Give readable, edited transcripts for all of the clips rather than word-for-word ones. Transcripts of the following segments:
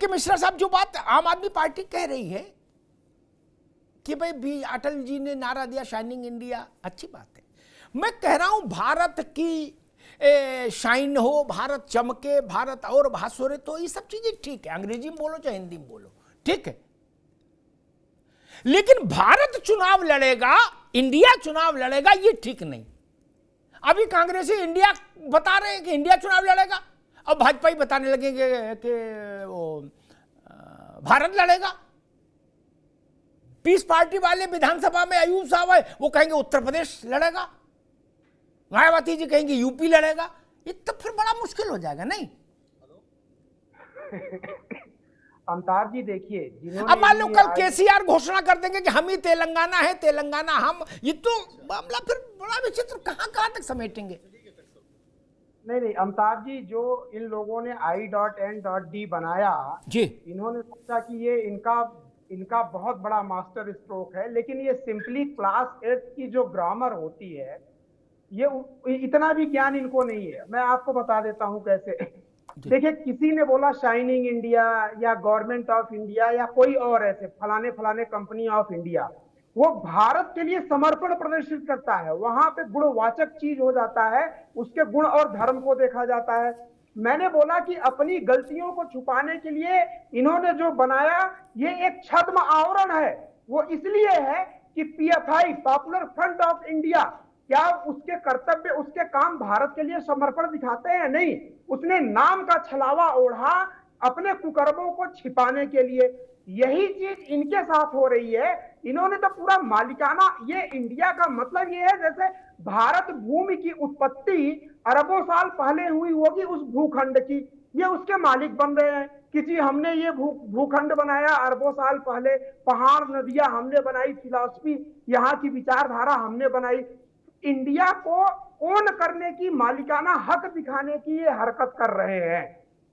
देखिए मिश्रा साहब, जो बात आम आदमी पार्टी कह रही है कि भाई अटल जी ने नारा दिया शाइनिंग इंडिया, अच्छी बात है। मैं कह रहा हूं भारत की शाइन हो, भारत चमके, भारत और भासुरे, तो ये सब चीजें ठीक है, अंग्रेजी में बोलो चाहे हिंदी में बोलो, ठीक है। लेकिन भारत चुनाव लड़ेगा, इंडिया चुनाव लड़ेगा, ये ठीक नहीं। अभी कांग्रेसी इंडिया बता रहे हैं कि इंडिया चुनाव लड़ेगा, अब भाजपा ही बताने लगेंगे कि वो भारत लड़ेगा। पीस पार्टी वाले विधानसभा में अयूब साहब है, वो कहेंगे उत्तर प्रदेश लड़ेगा, मायावती जी कहेंगे यूपी लड़ेगा। ये तो फिर बड़ा मुश्किल हो जाएगा, नहीं? अमतार जी देखिए, अब मान लो कल केसीआर घोषणा कर देंगे कि हम ही तेलंगाना है, तेलंगाना हम, ये तो मामला फिर बड़ा विचित्र, कहां तक समेटेंगे? नहीं अमतार जी, जो इन लोगों ने I.N.D बनाया जी, इन्होंने सोचा कि ये इनका बहुत बड़ा मास्टर स्ट्रोक है, लेकिन ये सिंपली क्लास 8 की जो ग्रामर होती है, ये इतना भी ज्ञान इनको नहीं है। मैं आपको बता देता हूं कैसे। देखिए, किसी ने बोला शाइनिंग इंडिया या गवर्नमेंट ऑफ इंडिया या कोई और ऐसे फलाने फलाने कंपनी ऑफ इंडिया, वो भारत के लिए समर्पण प्रदर्शित करता है, वहां पे गुणवाचक चीज हो जाता है, उसके गुण और धर्म को देखा जाता है। मैंने बोला कि अपनी गलतियों को छुपाने के लिए इन्होंने जो बनाया ये एक छद्म आवरण है। वो इसलिए है कि PFI, popular front of India, क्या उसके कर्तव्य, उसके काम भारत के लिए समर्पण दिखाते हैं? नहीं, उसने नाम का छलावा ओढ़ा अपने कुकर्मों को छिपाने के लिए। यही चीज इनके साथ हो रही है। इन्होंने तो पूरा मालिकाना, ये इंडिया का मतलब ये है जैसे भारत भूमि की उत्पत्ति अरबों साल पहले हुई होगी उस भूखंड की, ये उसके मालिक बन रहे हैं कि जी हमने ये भूखंड बनाया अरबों साल पहले, पहाड़ नदियां हमने बनाई, फिलॉसफी यहाँ की विचारधारा हमने बनाई। इंडिया को ओन करने की, मालिकाना हक दिखाने की ये हरकत कर रहे हैं।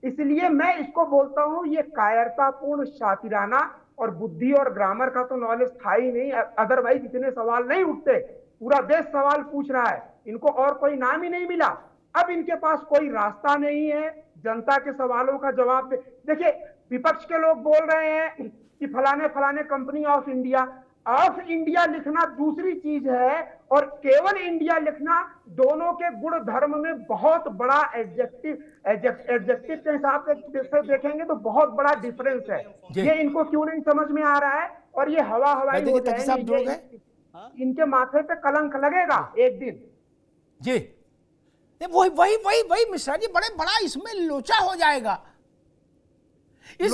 इसलिए मैं इसको बोलता हूं ये कायरतापूर्ण, शातिराना, और बुद्धि और ग्रामर का तो नॉलेज था ही नहीं, अदरवाइज इतने सवाल नहीं उठते। पूरा देश सवाल पूछ रहा है, इनको और कोई नाम ही नहीं मिला। अब इनके पास कोई रास्ता नहीं है जनता के सवालों का जवाब दे। देखिए, विपक्ष के लोग बोल रहे हैं कि फलाने फलाने company of India. Of India लिखना दूसरी चीज है और केवल इंडिया लिखना, दोनों के गुण धर्म में बहुत बड़ा एडजेक्टिव के हिसाब से देखेंगे तो बहुत बड़ा डिफरेंस है। ये इनको क्यों नहीं समझ में आ रहा है? और ये हवाई हो जाएंगे, इनके माथे पे कलंक लगेगा एक दिन। जी, वही मिश्रा जी, बड़ा इसमें लोचा हो जाएगा। इस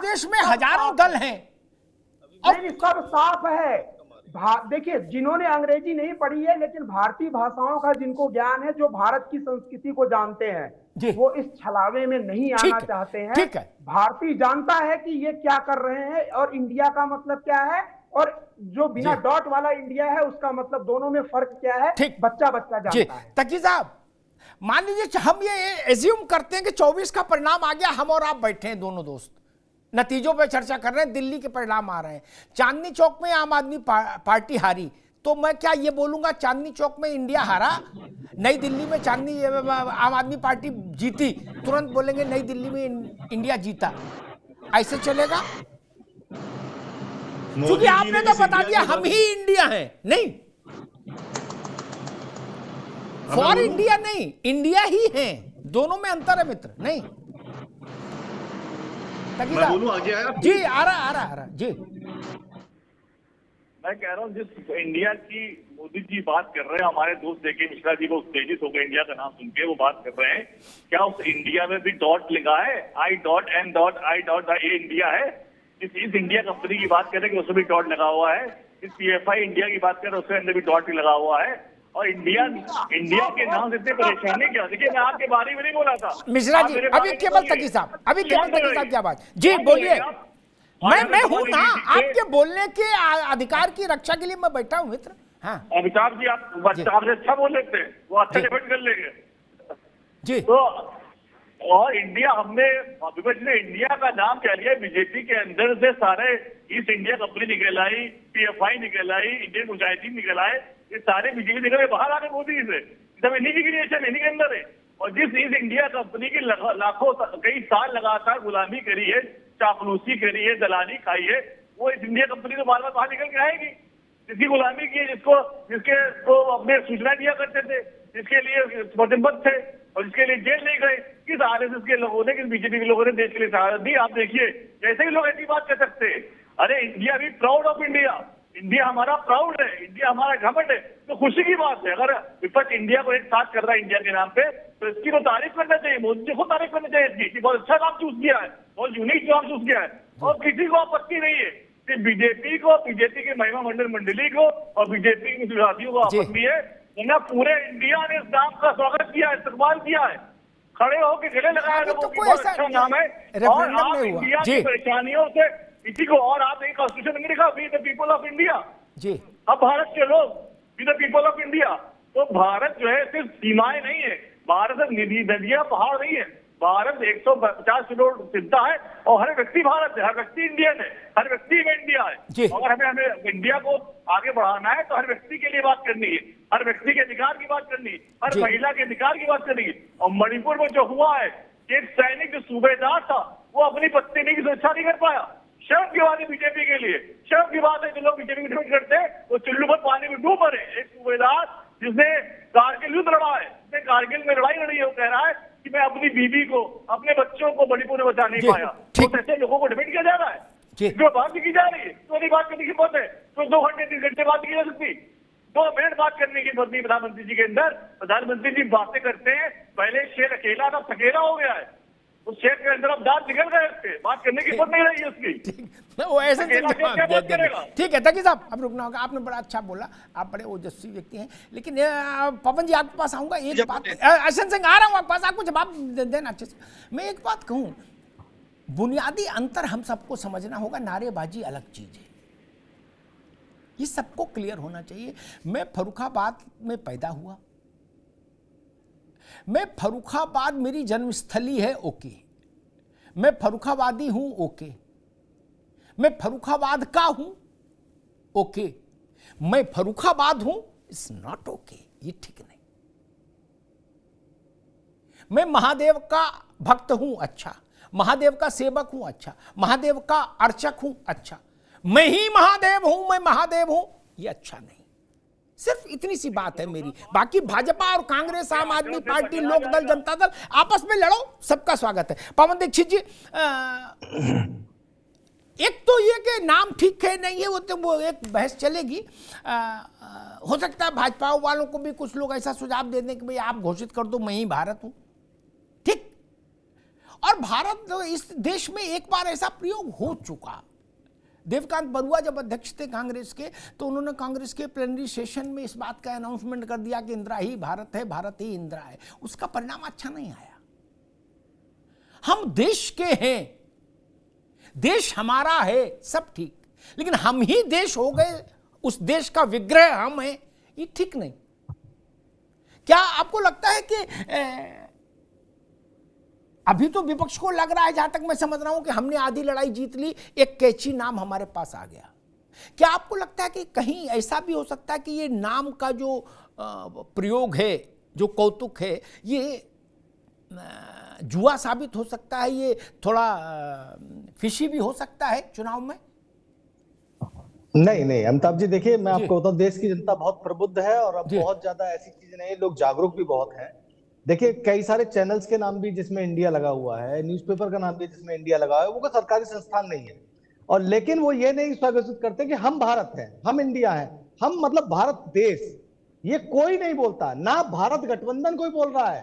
देश में हजारों दल हैं। नहीं, सब साफ है। देखिए, जिन्होंने अंग्रेजी नहीं पढ़ी है लेकिन भारतीय भाषाओं का जिनको ज्ञान है, जो भारत की संस्कृति को जानते हैं, वो इस छलावे में नहीं आना चाहते हैं। भारतीय जानता है कि ये क्या कर रहे हैं और इंडिया का मतलब क्या है, और जो बिना डॉट वाला इंडिया है उसका मतलब, दोनों में फर्क क्या है, बच्चा जानता है। तकी साहब, मान लीजिए हम ये एज्यूम करते हैं कि 24 का परिणाम आ गया, हम और आप बैठे हैं दोनों दोस्त, नतीजों पे चर्चा कर रहे हैं, दिल्ली के परिणाम आ रहे हैं, चांदनी चौक में आम आदमी पार्टी हारी, तो मैं क्या ये बोलूंगा चांदनी चौक में इंडिया हारा, नई दिल्ली में आम आदमी पार्टी जीती, तुरंत बोलेंगे नई दिल्ली में इंडिया जीता? ऐसे चलेगा? क्योंकि आपने तो बता दिया हम ही इंडिया हैं। नहीं, फॉर इंडिया नहीं, इंडिया ही है, दोनों में अंतर है मित्र। नहीं, मैं बोलूं आगे आया? जी, आ रहा जी। मैं कह रहा हूँ जिस इंडिया की मोदी जी बात कर रहे हैं, हमारे दोस्त देखे मिश्रा जी को उत्तेजित हो गए इंडिया का नाम सुन के, वो बात कर रहे हैं, क्या उस इंडिया में भी डॉट लिखा है? I.N.I. इंडिया है? इस इंडिया कंपनी की बात कर रहे हैं कि उसमें भी डॉट लगा हुआ है, इस PFI इंडिया की बात कर रहे हैं उसके अंदर भी डॉट ही लगा हुआ है, और इंडिया के नाम से इतनी परेशानी क्या? देखिए, मैं आपके बारे में नहीं बोला था मिश्रा जी, अभी केवल तकी साहब की आवाज। जी बोलिए। मैं हूं ना, आपके बोलने के अधिकार की रक्षा के लिए मैं बैठा हूं मित्र। हाँ, अमिताभ जी, आप आपसे अच्छा बोल लेते हैं, वो अच्छा डिफेंड कर लेंगे जी। तो, और इंडिया, हमने विपक्ष ने इंडिया का नाम कह लिया, बीजेपी के अंदर से सारे ईस्ट इंडिया कंपनी निकल आई, PFI निकल आई, इंडियन मुजाहिदीन निकल आए, ये सारे बीजेपी निकल बाहर आ गए मोदी से, सब इन्हीं की क्रिएशन, इन्हीं के अंदर है। और जिस ईस्ट इंडिया कंपनी की लाखों कई साल लगातार गुलामी करी है, चापलूसी करी है, दलाली खाई है, वो ईस्ट इंडिया कंपनी तो बार बार बाहर निकल के आएगी। जिसकी गुलामी की, जिसके को अपने सूचना दिया करते थे, जिसके लिए प्रतिबद्ध थे और जिसके लिए जेल नहीं गए, किस आरएसएस के लोगों ने, किस बीजेपी के लोगों ने देश के लिए शहादत दी। आप देखिए कैसे ही लोग ऐसी बात कर सकते हैं। अरे इंडिया भी प्राउड ऑफ इंडिया, इंडिया हमारा प्राउड है, इंडिया हमारा घमंड है, तो खुशी की बात है। अगर विपक्ष इंडिया को एक साथ कर रहा है इंडिया के नाम पे, तो इसकी तो तारीफ करना चाहिए, मोदी जी को तारीफ करनी चाहिए इसकी कि बहुत अच्छा नाम चूज किया है, बहुत यूनिक नाम चूज किया है और किसी को आपत्ति नहीं है। सिर्फ बीजेपी को, बीजेपी के महिमा मंडली को और बीजेपी के विरोधियों को आपत्ति है, वरना पूरे इंडिया ने इस नाम का स्वागत किया है, इस्तेमाल किया है, खड़े होकर गले लगाए लोगों की, बहुत अच्छा नाम है। और आप इंडिया की परेशानियों से किसी को, और आप एक कॉन्स्टिट्यूशन में लिखा we the people of India जी, अब भारत के लोग we the people of India. तो भारत जो है सिर्फ सीमाएं नहीं है, भारत नदियां पहाड़ नहीं है, भारत 150 करोड़ जनता है और हर व्यक्ति भारत है, हर व्यक्ति इंडियन है, हर व्यक्ति में इंडिया है। अगर हमें इंडिया को आगे बढ़ाना है तो हर व्यक्ति के लिए बात करनी है, हर व्यक्ति के अधिकार की बात करनी है, हर महिला के अधिकार की बात करनी है। और मणिपुर में जो हुआ है, एक सैनिक जो सूबेदार था वो अपनी पत्नी की सुरक्षा नहीं कर पाया, शर्म की बात है बीजेपी के लिए, शर्म की बात है जो लोग बीजेपी की डिफेंड करते हैं, वो चुल्लू पर पानी में डूब मरे। एक सूबेदार जिसने कारगिल युद्ध लड़ा है, जिसने कारगिल में लड़ाई लड़ी है, वो कह रहा है कि मैं अपनी बीवी को, अपने बच्चों को मणिपुर में बचा नहीं पाया। तो ऐसे लोगों को डिफेंड किया जा रहा है, जो बात की जा रही है, तो नहीं बात करने की बात है, तो 2 घंटे 3 घंटे बात की जा सकती, 2 मिनट बात करने की बात नहीं। प्रधानमंत्री जी के अंदर, प्रधानमंत्री जी बातें करते हैं, पहले शेर अकेला था, सकेला हो गया है, उस शेर के अंदर अब दांत निकल गए उसके, बात करने की बात नहीं रही है उसकी। वो ऐसे ठीक है तकी साहब, अब रुकना होगा। आपने बड़ा अच्छा बोला, आप बड़े ओजस्वी व्यक्ति हैं, लेकिन पवन जी आपके पास आऊंगा। एक बात, अशन सिंह आ रहा हूँ आपके पास, आपको जवाब देना अच्छे से। मैं एक बात कहूँ, बुनियादी अंतर हम सबको समझना होगा, नारेबाजी अलग चीज है, ये सबको क्लियर होना चाहिए। मैं फर्रुखाबाद में पैदा हुआ, मैं फर्रुखाबाद मेरी जन्मस्थली है, ओके, मैं फर्रुखाबादी हूं, ओके, मैं फर्रुखाबाद का हूं, ओके, मैं फर्रुखाबाद हूं, इट्स नॉट ओके, ये ठीक नहीं। मैं महादेव का भक्त हूं, अच्छा, महादेव का सेवक हूं, अच्छा, महादेव का अर्चक हूं, अच्छा, मैं ही महादेव हूं, मैं महादेव हूं, ये अच्छा नहीं। सिर्फ इतनी सी बात है मेरी। बाकी भाजपा और कांग्रेस, आम आदमी पार्टी, लोक दल, जनता दल आपस में लड़ो, सबका स्वागत है। पवन दीक्षित जी, एक तो ये कि नाम ठीक है नहीं है, वो तो वो एक बहस चलेगी। हो सकता है भाजपा वालों को भी कुछ लोग ऐसा सुझाव दे दें कि भाई आप घोषित कर दो मैं ही भारत हूं, ठीक। और भारत, इस देश में एक बार ऐसा प्रयोग हो चुका। देवकांत बरुआ जब अध्यक्ष थे कांग्रेस के, तो उन्होंने कांग्रेस के प्लेनरी सेशन में इस बात का अनाउंसमेंट कर दिया कि इंदिरा ही भारत है, भारत ही इंदिरा है। उसका परिणाम अच्छा नहीं आया। हम देश के हैं, देश हमारा है, सब ठीक, लेकिन हम ही देश हो गए, उस देश का विग्रह हम हैं, ये ठीक नहीं। क्या आपको लगता है कि अभी तो विपक्ष को लग रहा है, जहां तक मैं समझ रहा हूं, कि हमने आधी लड़ाई जीत ली, एक कैची नाम हमारे पास आ गया। क्या आपको लगता है कि कहीं ऐसा भी हो सकता है कि ये नाम का जो प्रयोग है, जो कौतुक है, ये जुआ साबित हो सकता है, ये थोड़ा फिशी भी हो सकता है चुनाव में? नहीं अमिताभ जी, देखिए मैं आपको बताऊं, देश की जनता बहुत प्रबुद्ध है और अब बहुत ज्यादा ऐसी चीजें नहीं, लोग जागरूक भी बहुत हैं। देखिए कई सारे चैनल्स के नाम भी जिसमें इंडिया लगा हुआ है, न्यूज़पेपर का नाम भी जिसमें इंडिया लगा हुआ है, वो कोई सरकारी संस्थान नहीं है। और लेकिन वो ये नहीं स्वागत करते कि हम भारत हैं, हम इंडिया हैं, हम मतलब भारत देश, ये कोई नहीं बोलता, ना भारत गठबंधन कोई बोल रहा है।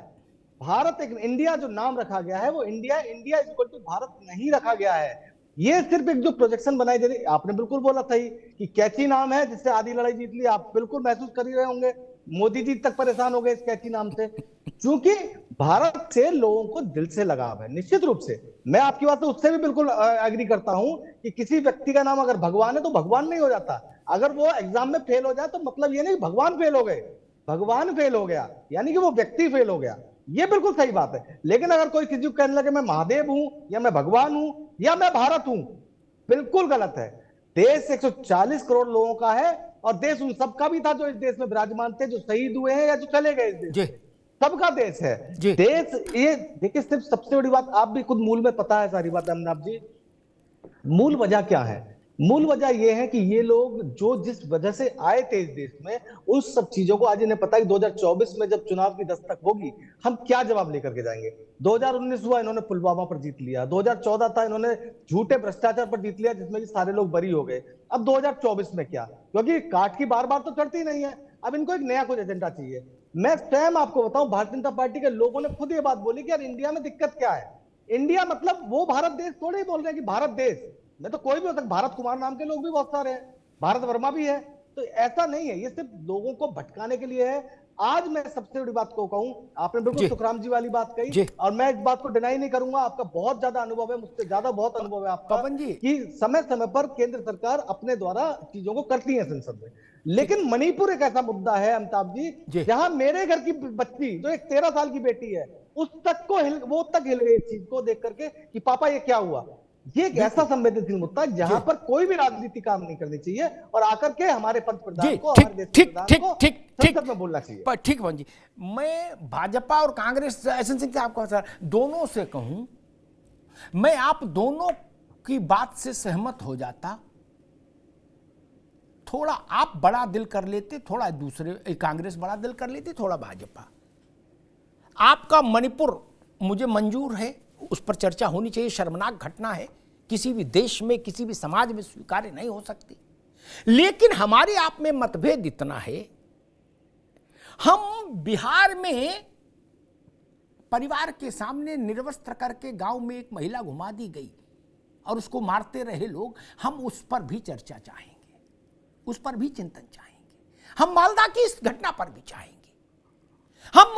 भारत एक इंडिया जो नाम रखा गया है, वो India is equal to Bharat नहीं रखा गया है। ये सिर्फ एक जो प्रोजेक्शन बनाई दे रही, आपने बिल्कुल बोला था ही कि कैची नाम है जिससे आधी लड़ाई जीत ली, आप बिल्कुल महसूस कर ही रहे होंगे। मोदी जी तक परेशान हो गए इस कैची नाम से, क्योंकि भारत से लोगों को दिल से लगाव है। निश्चित रूप से मैं आपकी बात से उससे भी बिल्कुल एग्री करता हूं कि किसी व्यक्ति का नाम अगर भगवान है तो भगवान नहीं हो जाता। अगर वो एग्जाम में फेल हो जाए तो मतलब ये नहीं भगवान फेल हो गए, भगवान फेल हो गया यानी कि वो व्यक्ति फेल हो गया, ये बिल्कुल सही बात है। लेकिन अगर कोई किसी को कहने लगे मैं महादेव हूं या मैं भगवान हूं या मैं भारत हूं, बिल्कुल गलत है। देश 140 करोड़ लोगों का है और देश उन सबका भी था जो इस देश में विराजमान थे, जो शहीद हुए हैं या जो चले गए इस देश। सबका देश है जी। देश। ये देखिए, सिर्फ सबसे बड़ी बात, आप भी खुद मूल में पता है सारी बात अमिताभ जी, मूल वजह क्या है? मूल वजह यह है कि ये लोग जो जिस वजह से आए थे इस देश में, उस सब चीजों को आज इन्हें पता है कि 2024 में जब चुनाव की दस्तक होगी, हम क्या जवाब लेकर के जाएंगे। 2019 हुआ, इन्होंने पुलवामा पर जीत लिया। 2014 था, इन्होंने झूठे भ्रष्टाचार पर जीत लिया, जिसमें कि सारे लोग बरी हो गए। अब 2024 में क्या? क्योंकि काट की बार बार तो चढ़ती नहीं है, अब इनको एक नया कुछ एजेंडा चाहिए। मैं स्वयं आपको बताऊं, भारतीय जनता पार्टी के लोगों ने खुद ये बात बोली कि यार इंडिया में दिक्कत क्या है। इंडिया मतलब वो भारत देश थोड़े ही बोल रहे हैं कि भारत देश में तो कोई भी हो सकता, भारत कुमार नाम के लोग भी बहुत सारे हैं, भारत वर्मा भी है। तो ऐसा नहीं है, ये सिर्फ लोगों को भटकाने के लिए है। आज मैं सबसे बड़ी बात को कहूं, आपने बिल्कुल सुखराम जी वाली बात कही, और मैं इस बात को डिनाई नहीं करूंगा, आपका बहुत ज्यादा अनुभव है, मुझसे ज्यादा बहुत अनुभव है आपका, पवन जी कि समय समय पर केंद्र सरकार अपने द्वारा चीजों को करती है संसद में। लेकिन मणिपुर एक ऐसा मुद्दा है अमिताभ जी, जहां मेरे घर की बच्ची जो एक 13 साल की बेटी है, उस तक को वो तक हिल गई इस चीज को देख करके कि पापा ये क्या हुआ। ये एक ऐसा संवेदनशील मुद्दा है जहां पर कोई भी राजनीति काम नहीं करनी चाहिए, और आकर के हमारे पंतप्रधान को, हमारे देश के प्रधान को संसद में बोलना चाहिए। ठीक पवन जी, मैं भाजपा और कांग्रेस, एहसन सिंह साहब का दोनों से कहूं, मैं आप दोनों की बात से सहमत हो जाता। थोड़ा आप बड़ा दिल कर लेते, थोड़ा दूसरे कांग्रेस बड़ा दिल कर लेती, थोड़ा भाजपा। आपका मणिपुर मुझे मंजूर है, उस पर चर्चा होनी चाहिए, शर्मनाक घटना है, किसी भी देश में किसी भी समाज में स्वीकार्य नहीं हो सकती। लेकिन हमारे आप में मतभेद इतना है, हम बिहार में परिवार के सामने निर्वस्त्र करके गांव में एक महिला घुमा दी गई और उसको मारते रहे लोग, हम उस पर भी चर्चा चाहेंगे, उस पर भी चिंतन चाहेंगे। हम मालदा की इस घटना पर भी चाहेंगे, हम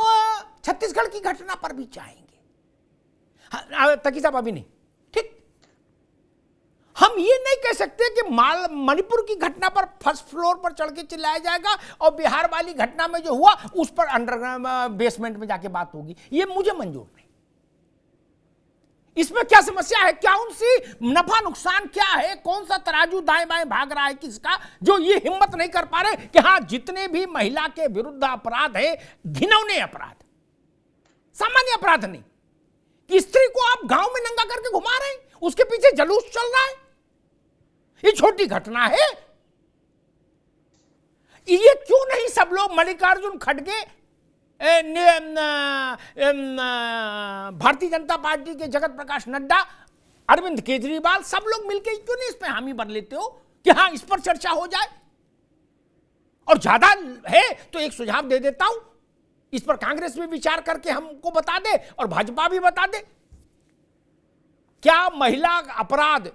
छत्तीसगढ़ की घटना पर भी चाहेंगे। तकी साहब अभी नहीं, ठीक, हम ये नहीं कह सकते कि मणिपुर की घटना पर फर्स्ट फ्लोर पर चढ़ के चिल्लाया जाएगा और बिहार वाली घटना में जो हुआ उस पर अंडरग्राउंड बेसमेंट में जाके बात होगी, ये मुझे मंजूर नहीं। इसमें क्या समस्या है, क्या उनसे नफा नुकसान क्या है, कौन सा तराजू दाएं बाएं भाग रहा है किसका, जो ये हिम्मत नहीं कर पा रहे कि हाँ, जितने भी महिला के विरुद्ध अपराध है, घिनौने अपराध, सामान्य अपराध नहीं, कि स्त्री को आप गांव में नंगा करके घुमा रहे हैं, उसके पीछे जलूस चल रहा है, ये छोटी घटना है। ये क्यों नहीं सब लोग, मल्लिकार्जुन खड़गे, भारतीय जनता पार्टी के जगत प्रकाश नड्डा, अरविंद केजरीवाल, सब लोग मिलकर क्यों नहीं इस पे हामी भर लेते हो कि हाँ, इस पर चर्चा हो जाए। और ज्यादा है तो एक सुझाव दे देता हूं, इस पर कांग्रेस भी विचार करके हमको बता दे और भाजपा भी बता दे, क्या महिला अपराध,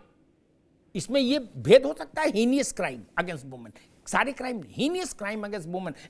इसमें यह भेद हो सकता है, हीनियस क्राइम अगेंस्ट वुमेन, सारे crime heinous crime against women,